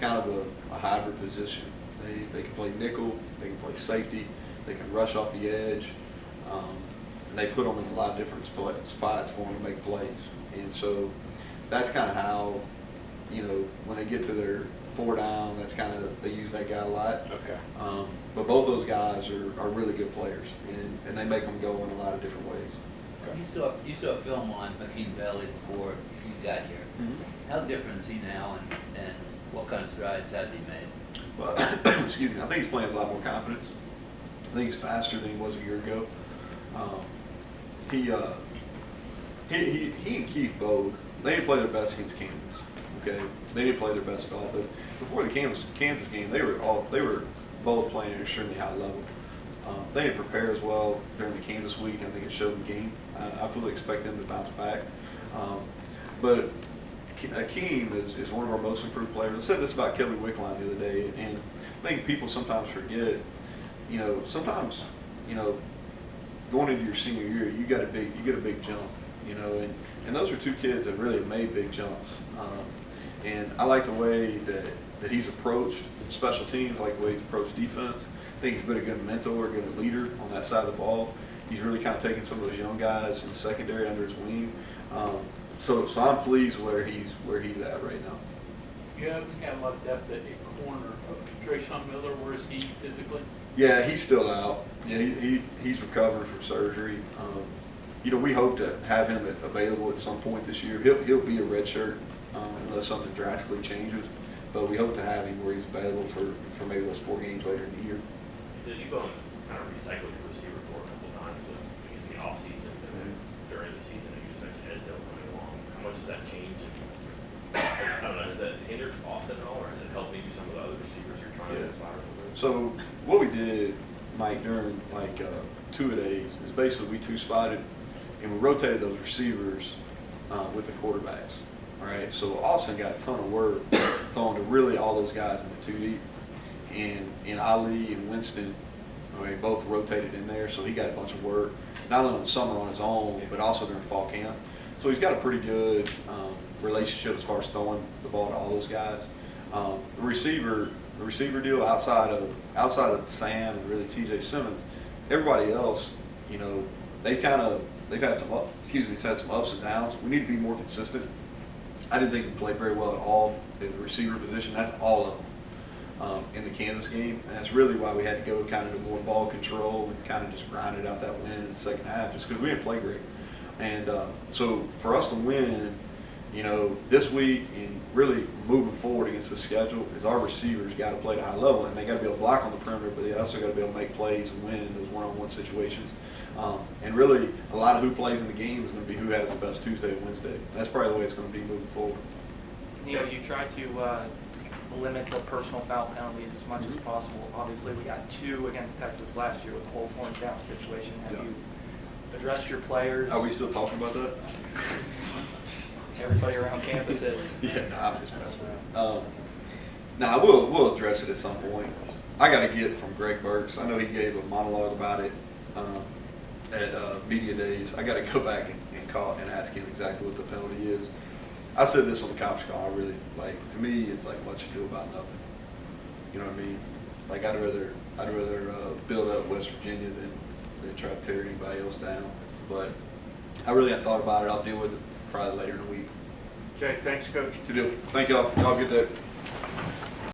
kind of a hybrid position. They can play nickel, they can play safety, they can rush off the edge, and they put them in a lot of different spots for them to make plays. And so that's kind of how, you know, when they get to their 4 down, that's kind of, they use that guy a lot. Okay. But both those guys are really good players, and they make them go in a lot of different ways. Okay. You saw film on Hakeem Bailey before you got here. Mm-hmm. How different is he now, and what kind of strides has he made? Well, excuse me, I think he's playing with a lot more confidence. I think he's faster than he was a year ago. He and Keith both, they didn't play their best against Kansas. Okay, they didn't play their best at all. But before the Kansas game, they were both playing at an extremely high level. They didn't prepare as well during the Kansas week. I think it showed the game. I fully expect them to bounce back. But Akeem is one of our most improved players. I said this about Kelly Wickline the other day, and I think people sometimes forget. You know, sometimes, you know, going into your senior year, you get a big jump. You know, and those are 2 kids that really made big jumps. And I like the way that he's approached special teams. I like the way he's approached defense. I think he's been a good mentor, a good leader on that side of the ball. He's really kind of taken some of those young guys in the secondary under his wing. So I'm pleased where he's at right now. You haven't had a lot of depth at corner. Trayshawn Miller, where is he physically? Yeah, he's still out. Yeah, he's recovering from surgery. You know, we hope to have him available at some point this year. He'll be a redshirt unless something drastically changes. But we hope to have him where he's available for maybe those 4 games later in the year. Did you go and kind of recycle your receiver core a couple times, I guess in the off season and then during the season, and you just mentioned Esdale coming along? How much does that change? And, I don't know, does that hinder offset at all, or does it help maybe some of the other receivers you're trying to inspire with? So what we did, Mike, during like 2-a-days is basically we 2-spotted, and we rotated those receivers with the quarterbacks. All right, so Austin got a ton of work throwing to really all those guys in the 2 deep, and Ali and Winston, I mean, both rotated in there, so he got a bunch of work, not only in summer on his own, but also during fall camp. So he's got a pretty good relationship as far as throwing the ball to all those guys. The receiver deal outside of Sam and really T.J. Simmons, everybody else, you know, they've had some ups and downs. We need to be more consistent. I didn't think we played very well at all in the receiver position. That's all of them in the Kansas game. And that's really why we had to go kind of to more ball control and kind of just grind it out that win in the second half, just because we didn't play great. And so for us to win, you know, this week and really moving forward against the schedule, is our receivers got to play at a high level, and they got to be able to block on the perimeter, but they also got to be able to make plays and win in those one-on-one situations. And really, a lot of who plays in the game is going to be who has the best Tuesday and Wednesday. That's probably the way it's going to be moving forward. Neal, you try to limit the personal foul penalties as much as possible. Obviously, we got 2 against Texas last year with the whole horn down situation. Have you addressed your players? Are we still talking about that? Everybody around campus is. Yeah, no, I'm just messing around. Now, we'll address it at some point. I got to get from Greg Burks. I know he gave a monologue about it at media days. I got to go back and call and ask him exactly what the penalty is. I said this on the conference call. I really to me, it's like much ado about nothing. You know what I mean? Like I'd rather build up West Virginia than try to tear anybody else down. But I really hadn't thought about it. I'll deal with it probably later in the week. Okay, thanks, Coach. Good deal. Thank y'all. Y'all get that.